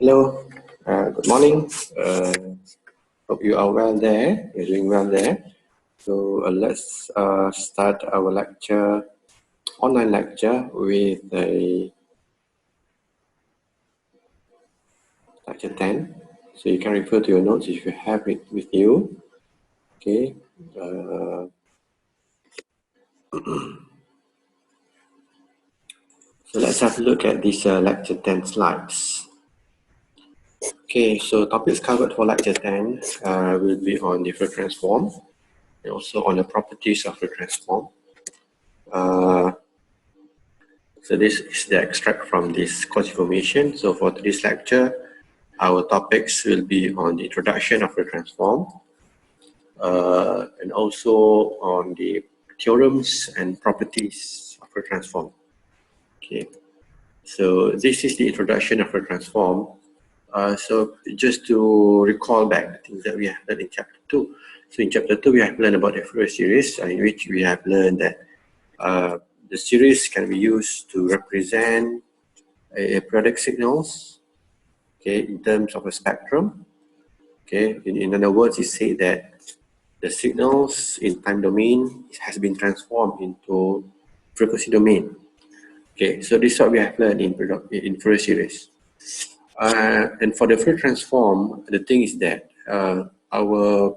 Hello, good morning. Hope you are well there. You're doing well there. So let's start our lecture, online lecture with a lecture 10. So you can refer to your notes if you have it with you. Okay. So let's have a look at these lecture 10 slides. Okay, so topics covered for lecture 10 will be on the Fourier transform and also on the properties of the transform. So this is the extract from this course information. So for today's lecture, our topics will be on the introduction of the transform and also on the theorems and properties of the transform. Okay, so this is the introduction of the transform. So just to recall back the things that we have learned in chapter 2. So in chapter 2, we have learned about the Fourier series, in which we have learned that the series can be used to represent periodic signals, okay, in terms of a spectrum. Okay, in other words, it says that the signals in time domain has been transformed into frequency domain. Okay, so this is what we have learned in Fourier series. And for the Fourier transform, the thing is that our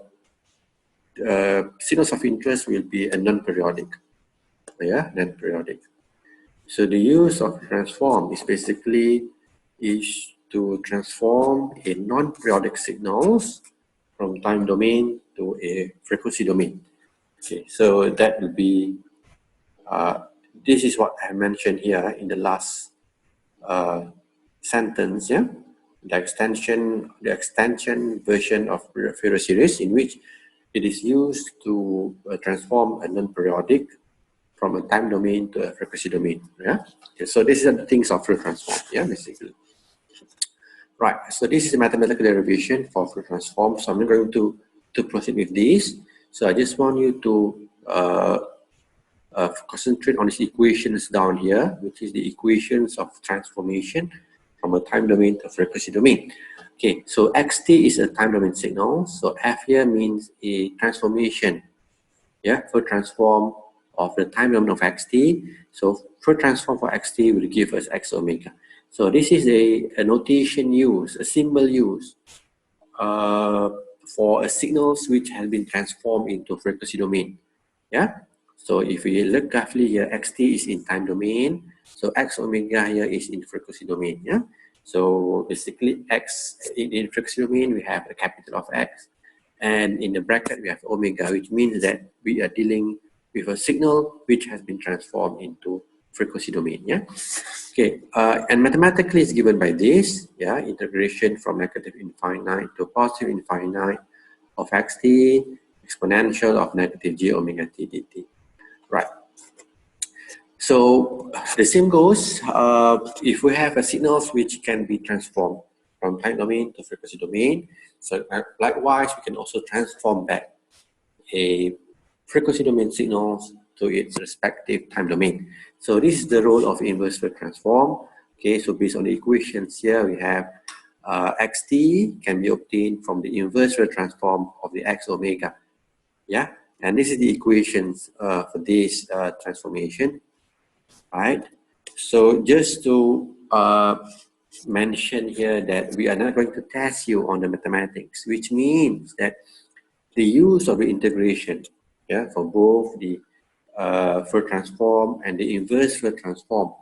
signals of interest will be a non-periodic. Yeah, non-periodic. So the use of transform is basically to transform a non-periodic signals from time domain to a frequency domain. Okay, so that will be this is what I mentioned here in the last sentence. Yeah, the extension version of Fourier series, in which it is used to transform a non-periodic from a time domain to a frequency domain. Yeah. Okay, so this is the things of Fourier transform. Yeah, basically. Right. So this is a mathematical derivation for Fourier transform. So I'm not going to proceed with this. So I just want you to concentrate on these equations down here, which is the equations of transformation from a time domain to a frequency domain. Okay. So xt is a time domain signal. So f here means a transformation. Yeah, Fourier transform of the time domain of xt. So Fourier transform for xt will give us x omega. So this is a notation used, a symbol used for a signals which has been transformed into frequency domain. Yeah. So if we look carefully here, xt is in time domain. So x omega here is in frequency domain. Yeah. So basically x in frequency domain we have a capital of X. And in the bracket, we have omega, which means that we are dealing with a signal which has been transformed into frequency domain. Yeah. Okay. And mathematically, it's given by this. Yeah. Integration from negative infinite to positive infinite of xt, exponential of negative j omega t dt. Right. So the same goes if we have a signals which can be transformed from time domain to frequency domain. So likewise, we can also transform back a frequency domain signals to its respective time domain. So this is the role of inverse Fourier transform. Okay, so based on the equations here, we have xt can be obtained from the inverse Fourier transform of the x omega. Yeah, and this is the equations for this transformation. Right. So just to mention here that we are not going to test you on the mathematics, which means that the use of the integration, yeah, for both the Fourier transform and the inverse Fourier transform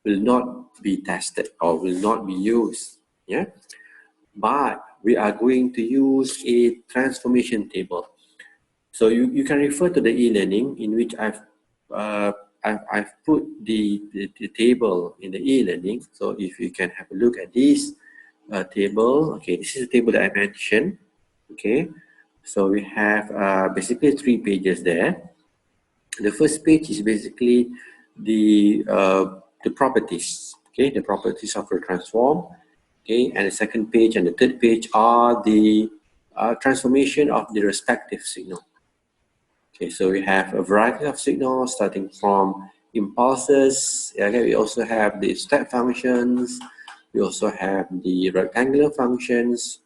will not be tested or will not be used, yeah. But we are going to use a transformation table. So you can refer to the e-learning in which I've put the table in the e-learning. So if you can have a look at this table, okay, this is the table that I mentioned. Okay, so we have basically 3 pages there. The first page is basically the properties. Okay, the properties of the transform. Okay, and the second page and the third page are the transformation of the respective signal. Okay, so we have a variety of signals starting from impulses. Okay, we also have the step functions, We also have the rectangular functions.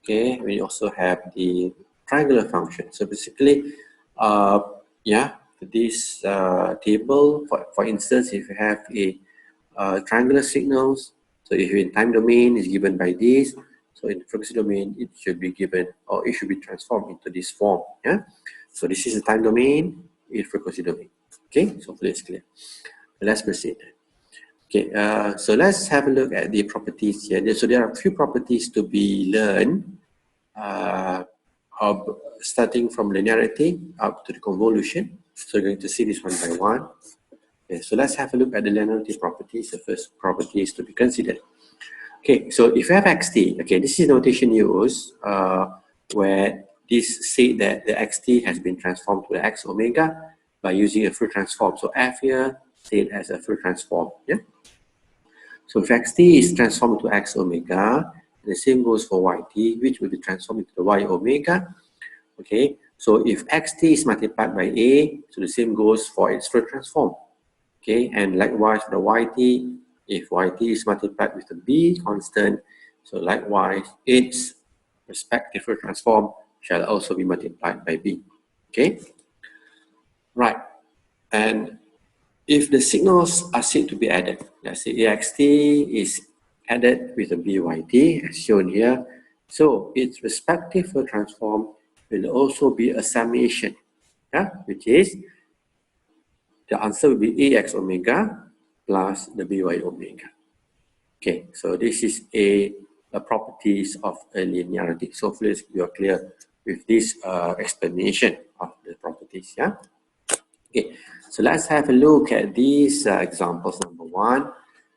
Okay, we also have the triangular function. So basically, yeah, this table, for instance, if you have a triangular signals, so if in time domain is given by this, so in frequency domain, it should be given, or it should be transformed into this form. Yeah, so this is the time domain in frequency domain. Okay, so hopefully it's clear. Let's proceed. Okay, so let's have a look at the properties here. So there are a few properties to be learned, starting from linearity up to the convolution. So we're going to see this one by one. Okay, so let's have a look at the linearity properties. The first property is to be considered. Okay, so if you have xt, okay, this is notation used where this say that the xt has been transformed to the x omega by using a Fourier transform. So f here said as a Fourier transform. Yeah. So if xt is transformed to x omega, the same goes for yt, which will be transformed into the y omega. Okay, so if xt is multiplied by a, so the same goes for its Fourier transform. Okay, and likewise for the yt, if yt is multiplied with the b constant, so likewise its respective Fourier transform shall also be multiplied by b. Okay, right, and if the signals are said to be added, let's say axt is added with a byt as shown here, so its respective Fourier transform will also be a summation, yeah, which is the answer will be ax omega plus the by omega. Okay, so this is a properties of a linearity. So hopefully you are clear with this explanation of the properties. Yeah. Okay, so let's have a look at these examples. Number one,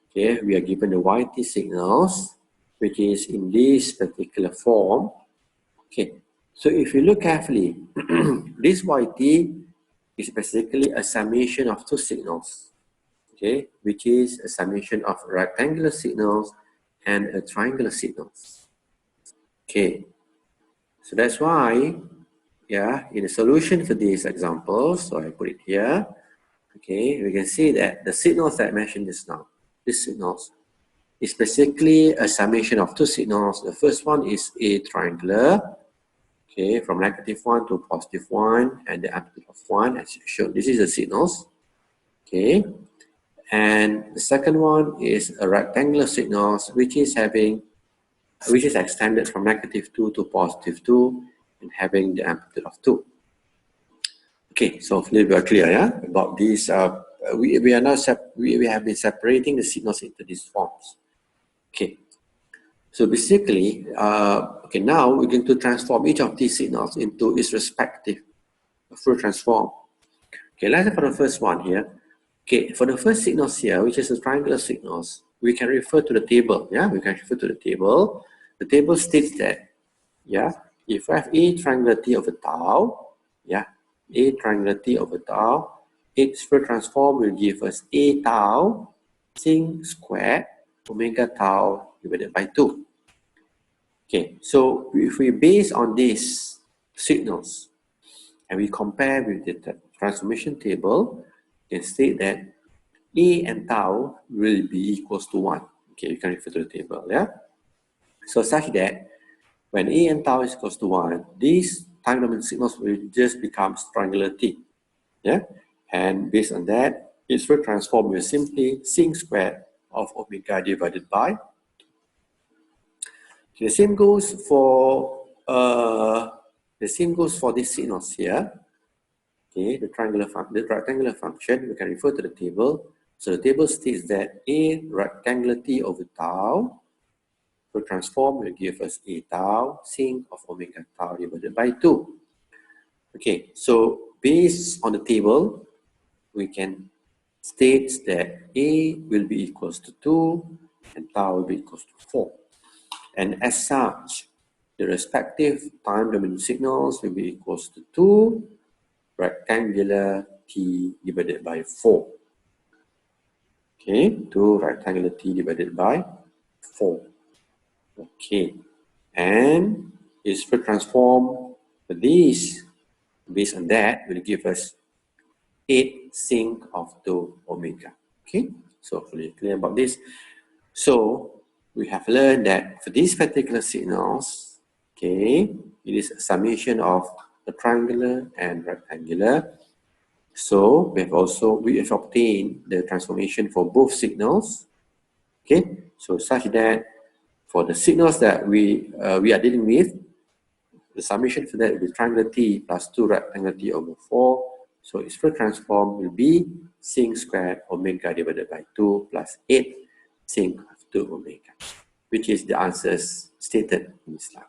okay, we are given the yt signals, which is in this particular form. Okay, so if you look carefully, this yt is basically a summation of two signals, okay, which is a summation of rectangular signals and a triangular signals. Okay, so that's why, yeah, in the solution for these examples, so I put it here, okay, we can see that the signals that I mentioned just now, these signals, is basically a summation of two signals. The first one is a triangular, okay, from -1 to +1 and the amplitude of 1 as shown. This is the signals, okay. And the second one is a rectangular signals, which is extended from -2 to +2 and having the amplitude of 2. Okay, so hopefully we are clear, yeah, about these. We are now we have been separating the signals into these forms. Okay, so basically, okay, now we're going to transform each of these signals into its respective Fourier transform. Okay, let's say for the first one here. Okay, for the first signals here, which is the triangular signals, we can refer to the table. Yeah, we can refer to the table. The table states that, yeah, if we have a triangular t over tau, yeah, a triangular t over tau, its Fourier transform will give us a tau sin squared omega tau divided by 2. Okay, so if we base on these signals and we compare with the transformation table, we can state that a and tau will be equals to 1. Okay, you can refer to the table, yeah? So such that when a and tau is equals to 1, these time domain signals will just become triangular t, yeah? And based on that, its Fourier transform will simply sin squared of omega divided by. The same goes for these signals here. Okay, the rectangular function, we can refer to the table. So the table states that a rectangular t over tau will transform will give us a tau sin of omega tau divided by 2. Okay, so based on the table, we can state that a will be equals to 2 and tau will be equals to 4. And as such, the respective time domain signals will be equals to 2 rectangular t divided by 4. Okay, 2 rectangular t divided by 4. Okay, and its Fourier transform for this, based on that, will give us 8 sin of 2 omega. Okay, so fully clear about this. So we have learned that for these particular signals, okay, it is a summation of the triangular and rectangular. So we have obtained the transformation for both signals. Okay, so such that for the signals that we are dealing with, the summation for that will be triangular t plus 2 rectangular t over 4. So its Fourier transform will be sin squared omega divided by 2 plus 8 sin of 2 omega, which is the answers stated in this slide.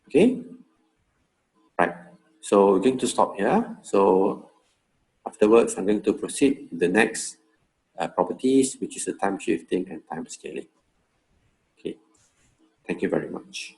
Okay, right. So we're going to stop here. So afterwards, I'm going to proceed with the next properties, which is the time shifting and time scaling. Okay, thank you very much.